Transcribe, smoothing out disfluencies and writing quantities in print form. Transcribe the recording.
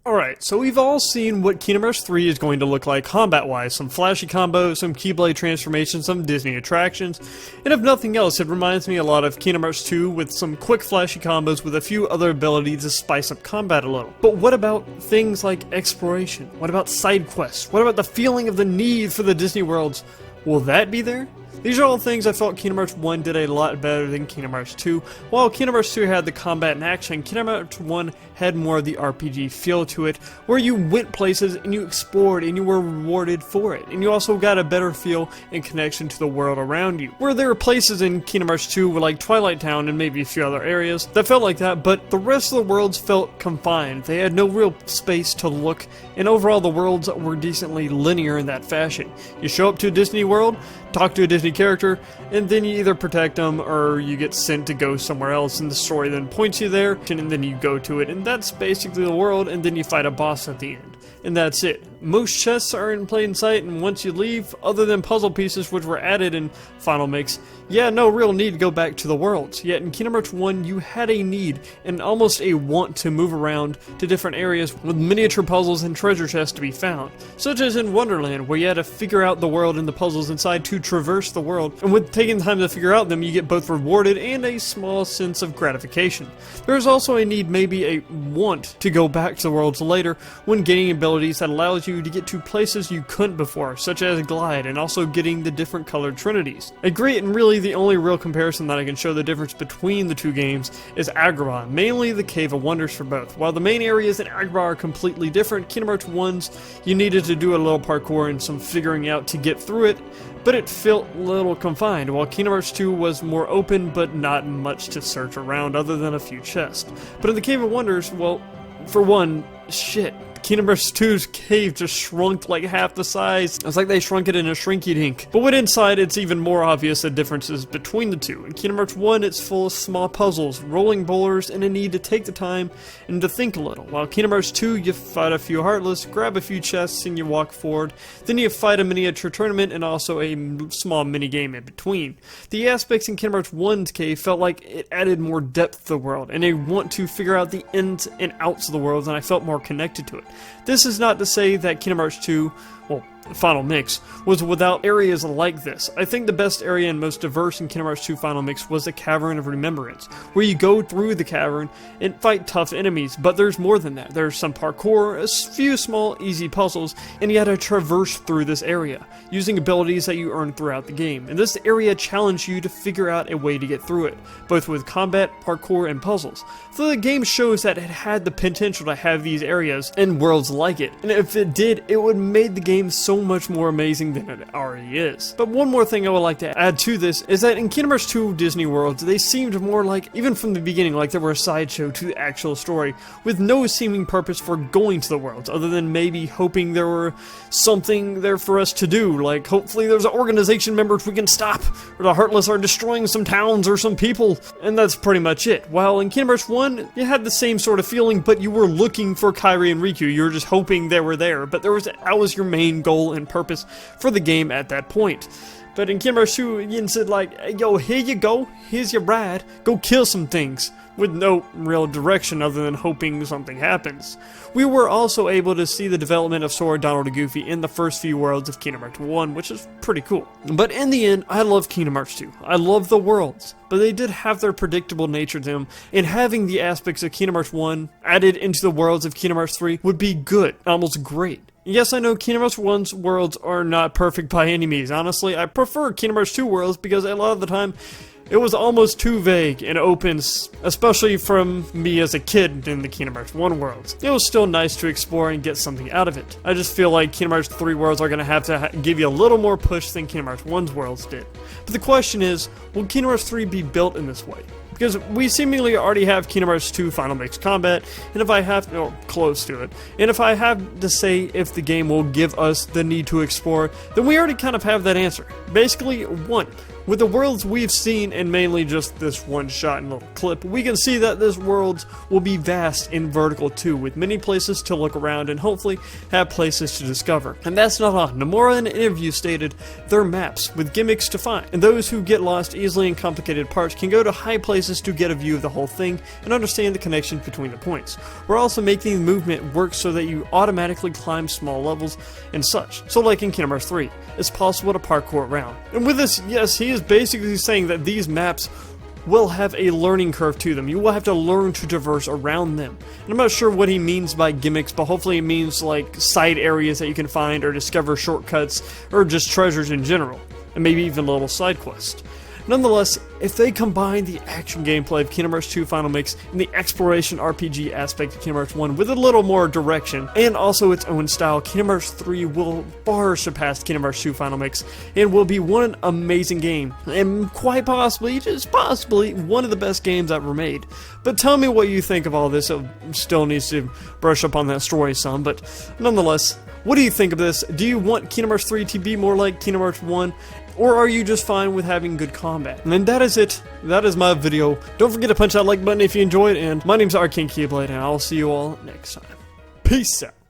Alright, so we've all seen what Kingdom Hearts 3 is going to look like combat-wise. Some flashy combos, some Keyblade transformations, some Disney attractions, and if nothing else, it reminds me a lot of Kingdom Hearts 2 with some quick flashy combos with a few other abilities to spice up combat a little. But what about things like exploration? What about side quests? What about the feeling of the need for the Disney worlds? Will that be there? These are all things I felt Kingdom Hearts 1 did a lot better than Kingdom Hearts 2. While Kingdom Hearts 2 had the combat and action, Kingdom Hearts 1 had more of the RPG feel to it, where you went places and you explored and you were rewarded for it. And you also got a better feel and connection to the world around you. Where there were places in Kingdom Hearts 2 like Twilight Town and maybe a few other areas that felt like that, but the rest of the worlds felt confined. They had no real space to look, and overall the worlds were decently linear in that fashion. You show up to a Disney world, talk to a Disney character, and then you either protect them or you get sent to go somewhere else, and the story then points you there, and then you go to it, and that's basically the world, and then you fight a boss at the end. And that's it. Most chests are in plain sight, and once you leave, other than puzzle pieces which were added in Final Mix, yeah, no real need to go back to the worlds. Yet in Kingdom Hearts 1, you had a need, and almost a want to move around to different areas with miniature puzzles and treasure chests to be found. Such as in Wonderland, where you had to figure out the world and the puzzles inside to traverse the world, and with taking time to figure out them, you get both rewarded and a small sense of gratification. There is also a need, maybe a want, to go back to the worlds later when gaining abilities that allows you to get to places you couldn't before, such as Glide, and also getting the different colored trinities. A great and really the only real comparison that I can show the difference between the two games is Agrabah, mainly the Cave of Wonders for both. While the main areas in Agrabah are completely different, Kingdom Hearts 1's you needed to do a little parkour and some figuring out to get through it, but it felt a little confined, while Kingdom Hearts 2 was more open but not much to search around other than a few chests. But in the Cave of Wonders, well, for one, shit. Kingdom Hearts 2's cave just shrunk like half the size. It's like they shrunk it in a shrinky dink. But when inside, it's even more obvious the differences between the two. In Kingdom Hearts 1, it's full of small puzzles, rolling boulders, and a need to take the time and to think a little. While Kingdom Hearts 2, you fight a few Heartless, grab a few chests, and you walk forward. Then you fight a miniature tournament and also a small mini-game in between. The aspects in Kingdom Hearts 1's cave felt like it added more depth to the world, and a want to figure out the ins and outs of the world, and I felt more connected to it. This is not to say that Kingdom Hearts 2, well, Final Mix, was without areas like this. I think the best area and most diverse in Kingdom Hearts 2 Final Mix was the Cavern of Remembrance, where you go through the cavern and fight tough enemies, but there's more than that. There's some parkour, a few small easy puzzles, and you had to traverse through this area, using abilities that you earn throughout the game. And this area challenged you to figure out a way to get through it, both with combat, parkour, and puzzles. So the game shows that it had the potential to have these areas and worlds like it, and if it did, it would make the game so much more amazing than it already is. But one more thing I would like to add to this is that in Kingdom Hearts 2 Disney Worlds, they seemed more like, even from the beginning, like they were a sideshow to the actual story, with no seeming purpose for going to the worlds, other than maybe hoping there were something there for us to do, like hopefully there's an organization members we can stop, or the Heartless are destroying some towns or some people, and that's pretty much it. While in Kingdom Hearts 1, you had the same sort of feeling, but you were looking for Kairi and Riku, you were just hoping they were there, but that was your main goal and purpose for the game at that point. But in Kingdom Hearts 2, Yin said like, hey, yo, here you go, here's your ride, go kill some things, with no real direction other than hoping something happens. We were also able to see the development of Sora, Donald, and Goofy in the first few worlds of Kingdom Hearts 1, which is pretty cool. But in the end, I love Kingdom Hearts 2. I love the worlds, but they did have their predictable nature to them, and having the aspects of Kingdom Hearts 1 added into the worlds of Kingdom Hearts 3 would be good, almost great. Yes, I know Kingdom Hearts 1's worlds are not perfect by any means. Honestly, I prefer Kingdom Hearts 2 worlds because a lot of the time, it was almost too vague and open, especially from me as a kid in the Kingdom Hearts 1 worlds. It was still nice to explore and get something out of it. I just feel like Kingdom Hearts 3 worlds are going to have to give you a little more push than Kingdom Hearts 1's worlds did. But the question is, will Kingdom Hearts 3 be built in this way? Because we seemingly already have Kingdom Hearts 2 Final Mix Combat, and if I have, or close to it, and if I have to say if the game will give us the need to explore, then we already kind of have that answer. Basically, 1. With the worlds we've seen, and mainly just this one shot and little clip, we can see that this world will be vast and vertical too, with many places to look around and hopefully have places to discover. And that's not all. Nomura in an interview stated, "They're maps with gimmicks to find, and those who get lost easily in complicated parts can go to high places to get a view of the whole thing and understand the connections between the points. We're also making the movement work so that you automatically climb small levels and such. So like in Kingdom Hearts 3, it's possible to parkour around." And with this, yes, he is basically saying that these maps will have a learning curve to them. You will have to learn to traverse around them. And I'm not sure what he means by gimmicks, but hopefully it means like side areas that you can find or discover shortcuts or just treasures in general. And maybe even little side quests. Nonetheless, if they combine the action gameplay of Kingdom Hearts 2 Final Mix and the exploration RPG aspect of Kingdom Hearts 1 with a little more direction and also its own style, Kingdom Hearts 3 will far surpass Kingdom Hearts 2 Final Mix and will be one amazing game and quite possibly, just possibly, one of the best games ever made. But tell me what you think of all this. It still needs to brush up on that story some, but nonetheless, what do you think of this? Do you want Kingdom Hearts 3 to be more like Kingdom Hearts 1? Or are you just fine with having good combat? And that is it. That is my video. Don't forget to punch that like button if you enjoyed, and my name's KHInsider, and I'll see you all next time. Peace out.